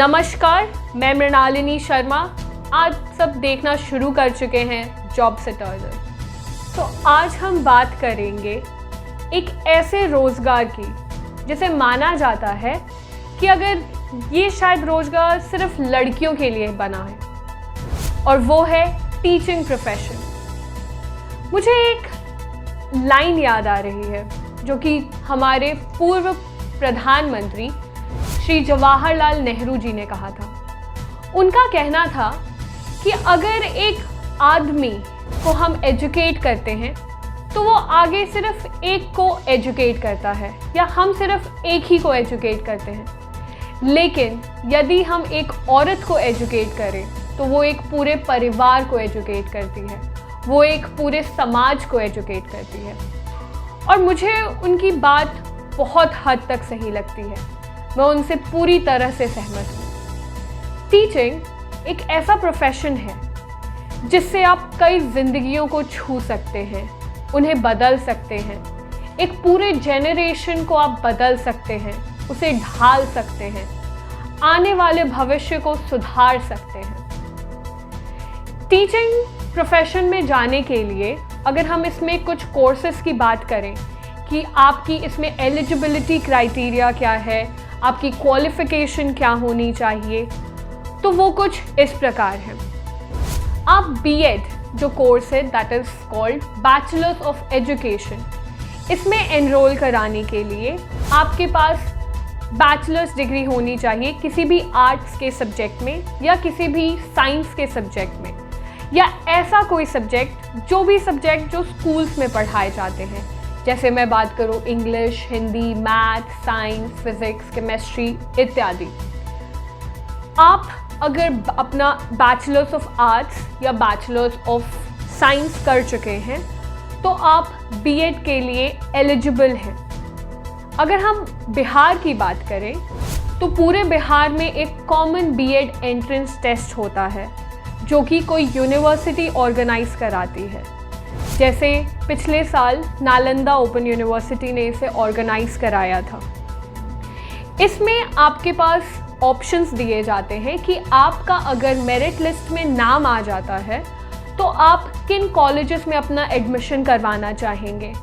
नमस्कार, मैं मृणालिनी शर्मा। आज सब देखना शुरू कर चुके हैं जॉब सेटर्स। तो आज हम बात करेंगे एक ऐसे रोज़गार की जिसे माना जाता है कि अगर ये शायद रोज़गार सिर्फ लड़कियों के लिए बना है, और वो है टीचिंग प्रोफेशन। मुझे एक लाइन याद आ रही है जो कि हमारे पूर्व प्रधानमंत्री श्री जवाहरलाल नेहरू जी ने कहा था। उनका कहना था कि अगर एक आदमी को हम एजुकेट करते हैं तो वो आगे सिर्फ एक को एजुकेट करता है, या हम सिर्फ एक ही को एजुकेट करते हैं। लेकिन यदि हम एक औरत को एजुकेट करें तो वो एक पूरे परिवार को एजुकेट करती है, वो एक पूरे समाज को एजुकेट करती है। और मुझे उनकी बात बहुत हद तक सही लगती है, मैं उनसे पूरी तरह से सहमत हूँ। टीचिंग एक ऐसा प्रोफेशन है जिससे आप कई जिंदगियों को छू सकते हैं, उन्हें बदल सकते हैं। एक पूरे जेनरेशन को आप बदल सकते हैं, उसे ढाल सकते हैं, आने वाले भविष्य को सुधार सकते हैं। टीचिंग प्रोफेशन में जाने के लिए अगर हम इसमें कुछ कोर्सेज की बात करें कि आपकी इसमें एलिजिबिलिटी क्राइटेरिया क्या है, आपकी क्वालिफिकेशन क्या होनी चाहिए, तो वो कुछ इस प्रकार है। आप बीएड जो कोर्स है, that is called bachelors of education, इसमें एनरोल कराने के लिए आपके पास बैचलर्स डिग्री होनी चाहिए किसी भी आर्ट्स के सब्जेक्ट में, या किसी भी साइंस के सब्जेक्ट में, या ऐसा कोई सब्जेक्ट जो स्कूल्स में पढ़ाए जाते हैं। जैसे मैं बात करूँ English, Hindi, math, science, physics, chemistry इत्यादि। आप अगर अपना बैचलर्स ऑफ आर्ट्स या बैचलर्स ऑफ साइंस कर चुके हैं तो आप बीएड के लिए एलिजिबल हैं। अगर हम बिहार की बात करें तो पूरे बिहार में एक कॉमन बीएड एंट्रेंस टेस्ट होता है जो कि कोई यूनिवर्सिटी ऑर्गेनाइज कराती है। जैसे पिछले साल नालंदा ओपन यूनिवर्सिटी ने इसे ऑर्गेनाइज कराया था। इसमें आपके पास ऑप्शंस दिए जाते हैं कि आपका अगर मेरिट लिस्ट में नाम आ जाता है तो आप किन कॉलेजेस में अपना एडमिशन करवाना चाहेंगे,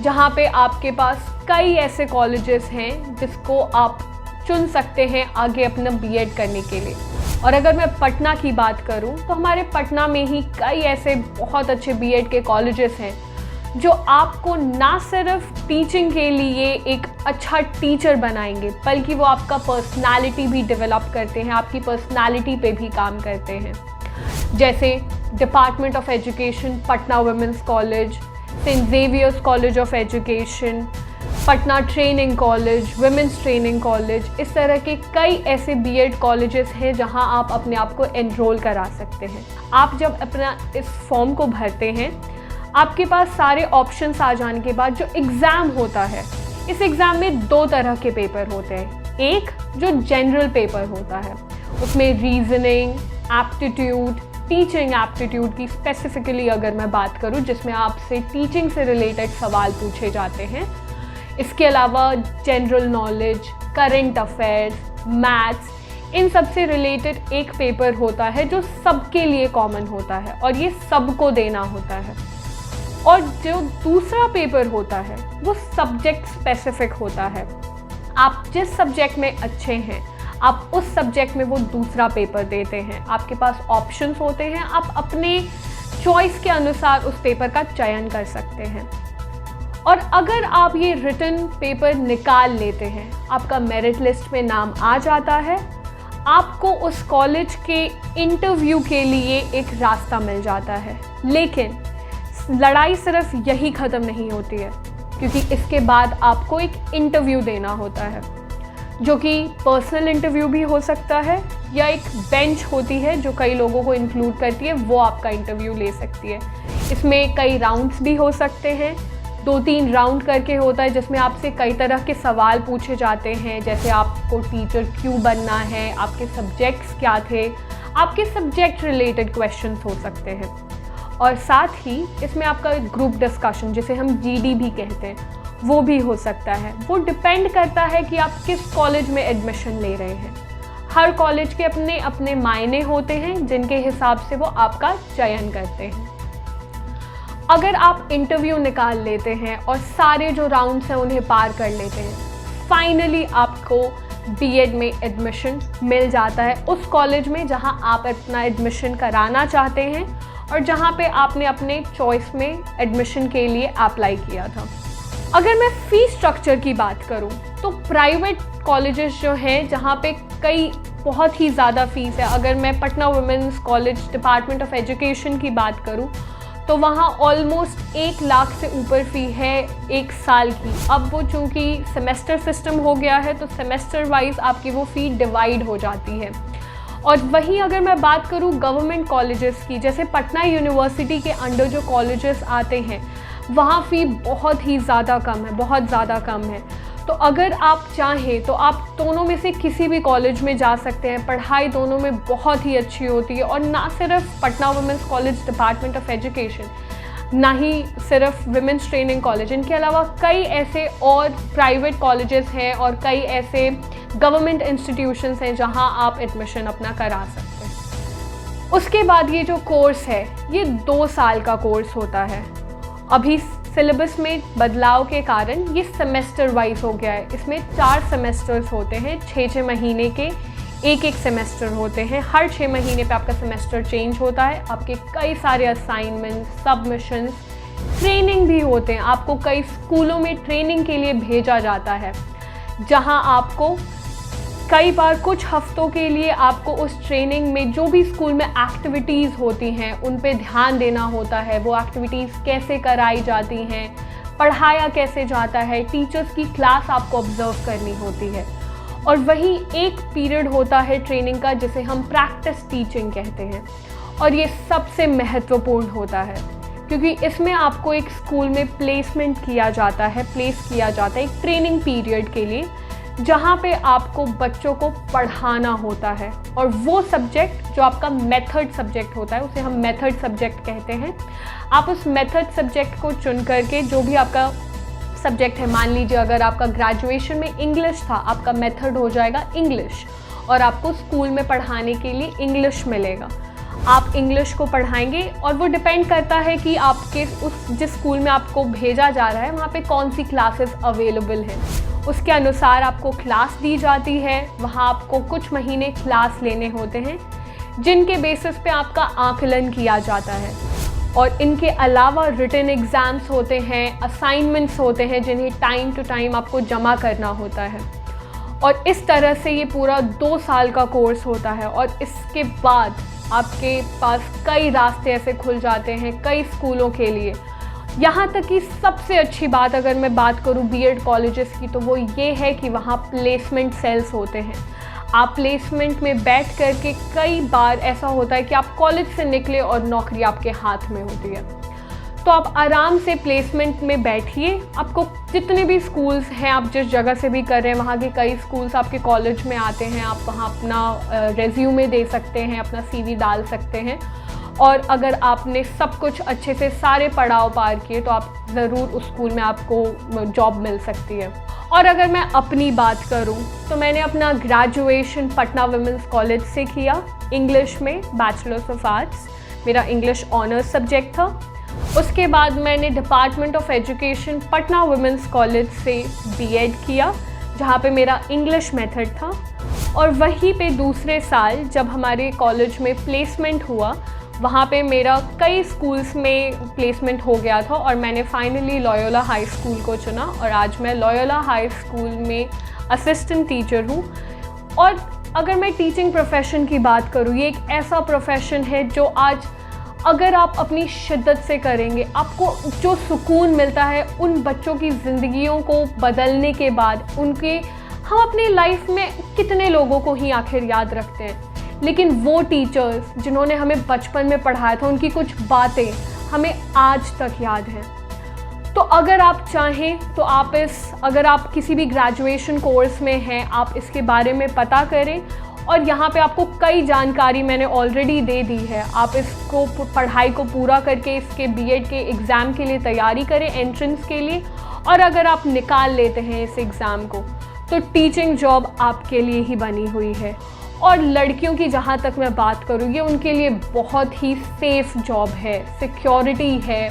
जहां पे आपके पास कई ऐसे कॉलेजेस हैं जिसको आप चुन सकते हैं आगे अपना बीएड करने के लिए। और अगर मैं पटना की बात करूं तो हमारे पटना में ही कई ऐसे बहुत अच्छे बीएड के कॉलेजेस हैं जो आपको ना सिर्फ टीचिंग के लिए एक अच्छा टीचर बनाएंगे, बल्कि वो आपका पर्सनालिटी भी डेवलप करते हैं, आपकी पर्सनालिटी पे भी काम करते हैं। जैसे department of education Patna women's college, Saint Xavier's college of education, Patna training college, women's training college, इस तरह के कई ऐसे बीएड कॉलेजेस हैं जहां आप अपने आप को एनरोल करा सकते हैं। आप जब अपना इस फॉर्म को भरते हैं, आपके पास सारे ऑप्शंस आ जाने के बाद जो एग्ज़ाम होता है, इस एग्ज़ाम में दो तरह के पेपर होते हैं। एक जो जनरल पेपर होता है, उसमें रीजनिंग, एप्टीट्यूड, टीचिंग एप्टीट्यूड की स्पेसिफिकली अगर मैं बात करूँ, जिसमें आपसे टीचिंग से रिलेटेड सवाल पूछे जाते हैं। इसके अलावा general knowledge, current affairs, maths, इन सब से रिलेटेड एक पेपर होता है जो सबके लिए कॉमन होता है और ये सबको देना होता है। और जो दूसरा पेपर होता है वो सब्जेक्ट स्पेसिफिक होता है। आप जिस सब्जेक्ट में अच्छे हैं, आप उस सब्जेक्ट में वो दूसरा पेपर देते हैं। आपके पास ऑप्शंस होते हैं, आप अपने चॉइस के अनुसार उस पेपर का चयन कर सकते हैं। और अगर आप ये रिटन पेपर निकाल लेते हैं, आपका मेरिट लिस्ट में नाम आ जाता है, आपको उस कॉलेज के इंटरव्यू के लिए एक रास्ता मिल जाता है। लेकिन लड़ाई सिर्फ यही ख़त्म नहीं होती है, क्योंकि इसके बाद आपको एक इंटरव्यू देना होता है, जो कि पर्सनल इंटरव्यू भी हो सकता है, या एक बेंच होती है जो कई लोगों को इंक्लूड करती है, वो आपका इंटरव्यू ले सकती है। इसमें कई राउंड्स भी हो सकते हैं, 2-3 राउंड करके होता है, जिसमें आपसे कई तरह के सवाल पूछे जाते हैं। जैसे आपको टीचर क्यों बनना है, आपके सब्जेक्ट्स क्या थे, आपके सब्जेक्ट रिलेटेड क्वेश्चंस हो सकते हैं। और साथ ही इसमें आपका ग्रुप डिस्कशन, जिसे हम जीडी भी कहते हैं, वो भी हो सकता है। वो डिपेंड करता है कि आप किस कॉलेज में एडमिशन ले रहे हैं। हर कॉलेज के अपने अपने मायने होते हैं जिनके हिसाब से वो आपका चयन करते हैं। अगर आप इंटरव्यू निकाल लेते हैं और सारे जो राउंड्स हैं उन्हें पार कर लेते हैं, फाइनली आपको बीएड में एडमिशन मिल जाता है उस कॉलेज में जहां आप अपना एडमिशन कराना चाहते हैं और जहां पे आपने अपने चॉइस में एडमिशन के लिए अप्लाई किया था। अगर मैं फ़ीस स्ट्रक्चर की बात करूं तो प्राइवेट कॉलेजेस जो हैं जहां पे कई बहुत ही ज़्यादा फ़ीस है, अगर मैं Patna women's college department of education की बात करूं तो वहाँ ऑलमोस्ट 1 लाख से ऊपर फ़ी है 1 साल की। अब वो चूँकि सेमेस्टर सिस्टम हो गया है तो सेमेस्टर वाइज आपकी वो फ़ी डिवाइड हो जाती है। और वहीं अगर मैं बात करूँ गवर्नमेंट कॉलेजेस की, जैसे पटना यूनिवर्सिटी के अंडर जो कॉलेजेस आते हैं वहाँ फ़ी बहुत ही ज़्यादा कम है, बहुत ज़्यादा कम है। तो अगर आप चाहें तो आप दोनों में से किसी भी कॉलेज में जा सकते हैं, पढ़ाई दोनों में बहुत ही अच्छी होती है। और ना सिर्फ Patna women's college department of education, ना ही सिर्फ वुमेंस ट्रेनिंग कॉलेज, इनके अलावा कई ऐसे और प्राइवेट कॉलेजेस हैं और कई ऐसे गवर्नमेंट इंस्टीट्यूशंस हैं जहां आप एडमिशन अपना करा सकते हैं। उसके बाद ये जो कोर्स है ये 2 साल का कोर्स होता है। अभी सिलेबस में बदलाव के कारण ये सेमेस्टर वाइज हो गया है। इसमें 4 सेमेस्टर्स होते हैं, 6-6 महीने के एक सेमेस्टर होते हैं। हर 6 महीने पे आपका सेमेस्टर चेंज होता है। आपके कई सारे असाइनमेंट, सबमिशंस, ट्रेनिंग भी होते हैं। आपको कई स्कूलों में ट्रेनिंग के लिए भेजा जाता है जहां आपको कई बार कुछ हफ्तों के लिए आपको उस ट्रेनिंग में जो भी स्कूल में एक्टिविटीज़ होती हैं उन पे ध्यान देना होता है। वो एक्टिविटीज़ कैसे कराई जाती हैं, पढ़ाया कैसे जाता है, टीचर्स की क्लास आपको ऑब्जर्व करनी होती है। और वहीं एक पीरियड होता है ट्रेनिंग का जिसे हम प्रैक्टिस टीचिंग कहते हैं, और ये सबसे महत्वपूर्ण होता है क्योंकि इसमें आपको एक स्कूल में प्लेसमेंट किया जाता है, प्लेस किया जाता है एक ट्रेनिंग पीरियड के लिए, जहाँ पे आपको बच्चों को पढ़ाना होता है। और वो सब्जेक्ट जो आपका मेथड सब्जेक्ट होता है उसे हम मेथड सब्जेक्ट कहते हैं। आप उस मेथड सब्जेक्ट को चुन करके, जो भी आपका सब्जेक्ट है, मान लीजिए अगर आपका ग्रेजुएशन में इंग्लिश था, आपका मेथड हो जाएगा इंग्लिश और आपको स्कूल में पढ़ाने के लिए इंग्लिश मिलेगा। आप इंग्लिश को पढ़ाएंगे और वो डिपेंड करता है कि आपके जिस स्कूल में आपको भेजा जा रहा है वहाँ पे कौन सी क्लासेस अवेलेबल हैं। उसके अनुसार आपको क्लास दी जाती है। वहाँ आपको कुछ महीने क्लास लेने होते हैं जिनके बेसिस पे आपका आकलन किया जाता है। और इनके अलावा रिटन एग्ज़ाम्स होते हैं, असाइनमेंट्स होते हैं जिन्हें टाइम टू टाइम आपको जमा करना होता है। और इस तरह से ये पूरा 2 साल का कोर्स होता है। और इसके बाद आपके पास कई रास्ते ऐसे खुल जाते हैं कई स्कूलों के लिए। यहाँ तक कि सबसे अच्छी बात अगर मैं बात करूँ बीएड कॉलेजेस की तो वो ये है कि वहाँ प्लेसमेंट सेल्स होते हैं। आप प्लेसमेंट में बैठ करके कई बार ऐसा होता है कि आप कॉलेज से निकले और नौकरी आपके हाथ में होती है। तो आप आराम से प्लेसमेंट में बैठिए। आपको जितने भी स्कूल्स हैं, आप जिस जगह से भी कर रहे हैं, वहाँ के कई स्कूल्स आपके कॉलेज में आते हैं। आप वहाँ अपना रेज्यूमे दे सकते हैं, अपना सीवी डाल सकते हैं। और अगर आपने सब कुछ अच्छे से सारे पड़ाव पार किए तो आप ज़रूर उस स्कूल में आपको जॉब मिल सकती है। और अगर मैं अपनी बात करूं तो मैंने अपना ग्रेजुएशन पटना वुमेंस कॉलेज से किया, इंग्लिश में बैचलर्स ऑफ आर्ट्स, मेरा इंग्लिश ऑनर्स सब्जेक्ट था। उसके बाद मैंने department of education Patna women's college से बीएड किया जहाँ पे मेरा इंग्लिश मेथड था। और वहीं पे दूसरे साल जब हमारे कॉलेज में प्लेसमेंट हुआ, वहाँ पे मेरा कई स्कूल्स में प्लेसमेंट हो गया था और मैंने फाइनली लॉयोला हाई स्कूल को चुना। और आज मैं लॉयोला हाई स्कूल में असिस्टेंट टीचर हूँ। और अगर मैं टीचिंग प्रोफेशन की बात करूँ, ये एक ऐसा प्रोफेशन है जो आज अगर आप अपनी शिद्दत से करेंगे, आपको जो सुकून मिलता है उन बच्चों की ज़िंदगियों को बदलने के बाद, हम अपनी लाइफ में कितने लोगों को ही आखिर याद रखते हैं, लेकिन वो टीचर्स जिन्होंने हमें बचपन में पढ़ाया था, उनकी कुछ बातें हमें आज तक याद हैं। तो अगर आप चाहें तो अगर आप किसी भी ग्रेजुएशन कोर्स में हैं, आप इसके बारे में पता करें। और यहाँ पे आपको कई जानकारी मैंने ऑलरेडी दे दी है। आप इसको पढ़ाई को पूरा करके इसके बीएड के एग्ज़ाम के लिए तैयारी करें, एंट्रेंस के लिए। और अगर आप निकाल लेते हैं इस एग्ज़ाम को तो टीचिंग जॉब आपके लिए ही बनी हुई है। और लड़कियों की जहाँ तक मैं बात करूँ, ये उनके लिए बहुत ही सेफ़ जॉब है, सिक्योरिटी है।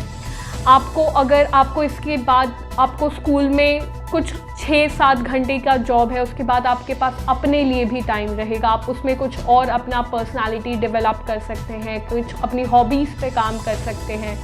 आपको अगर आपको इसके बाद आपको स्कूल में कुछ 6-7 घंटे का जॉब है, उसके बाद आपके पास अपने लिए भी टाइम रहेगा। आप उसमें कुछ और अपना पर्सनालिटी डेवलप कर सकते हैं, कुछ अपनी हॉबीज़ पे काम कर सकते हैं।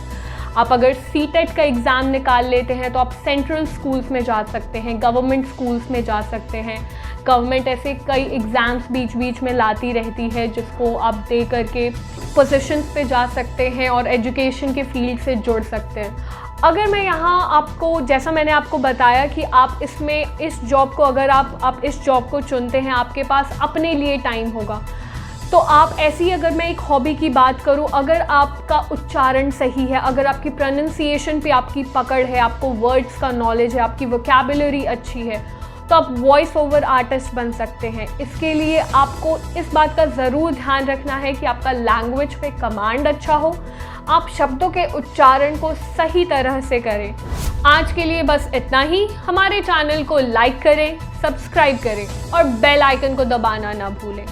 आप अगर सीटेट का एग्ज़ाम निकाल लेते हैं तो आप सेंट्रल स्कूल्स में जा सकते हैं, गवर्नमेंट स्कूल्स में जा सकते हैं। गवर्नमेंट ऐसे कई एग्ज़ाम्स बीच बीच में लाती रहती है जिसको आप दे करके पोजीशंस पे जा सकते हैं और एजुकेशन के फील्ड से जुड़ सकते हैं। अगर मैं यहाँ आपको, जैसा मैंने आपको बताया कि आप इसमें इस जॉब को अगर आप इस जॉब को चुनते हैं, आपके पास अपने लिए टाइम होगा, तो आप ऐसी, अगर मैं एक हॉबी की बात करूं, अगर आपका उच्चारण सही है, अगर आपकी प्रोनंसिएशन पे आपकी पकड़ है, आपको वर्ड्स का नॉलेज है, आपकी वोकैबुलरी अच्छी है, तो आप वॉइस ओवर आर्टिस्ट बन सकते हैं। इसके लिए आपको इस बात का ज़रूर ध्यान रखना है कि आपका लैंग्वेज पे कमांड अच्छा हो, आप शब्दों के उच्चारण को सही तरह से करें। आज के लिए बस इतना ही। हमारे चैनल को लाइक करें, सब्सक्राइब करें और बेल आइकन को दबाना ना भूलें।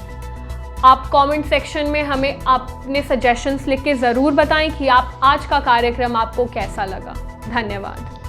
आप कमेंट सेक्शन में हमें अपने सजेशंस लिख के ज़रूर बताएं कि आप आज का कार्यक्रम आपको कैसा लगा। धन्यवाद।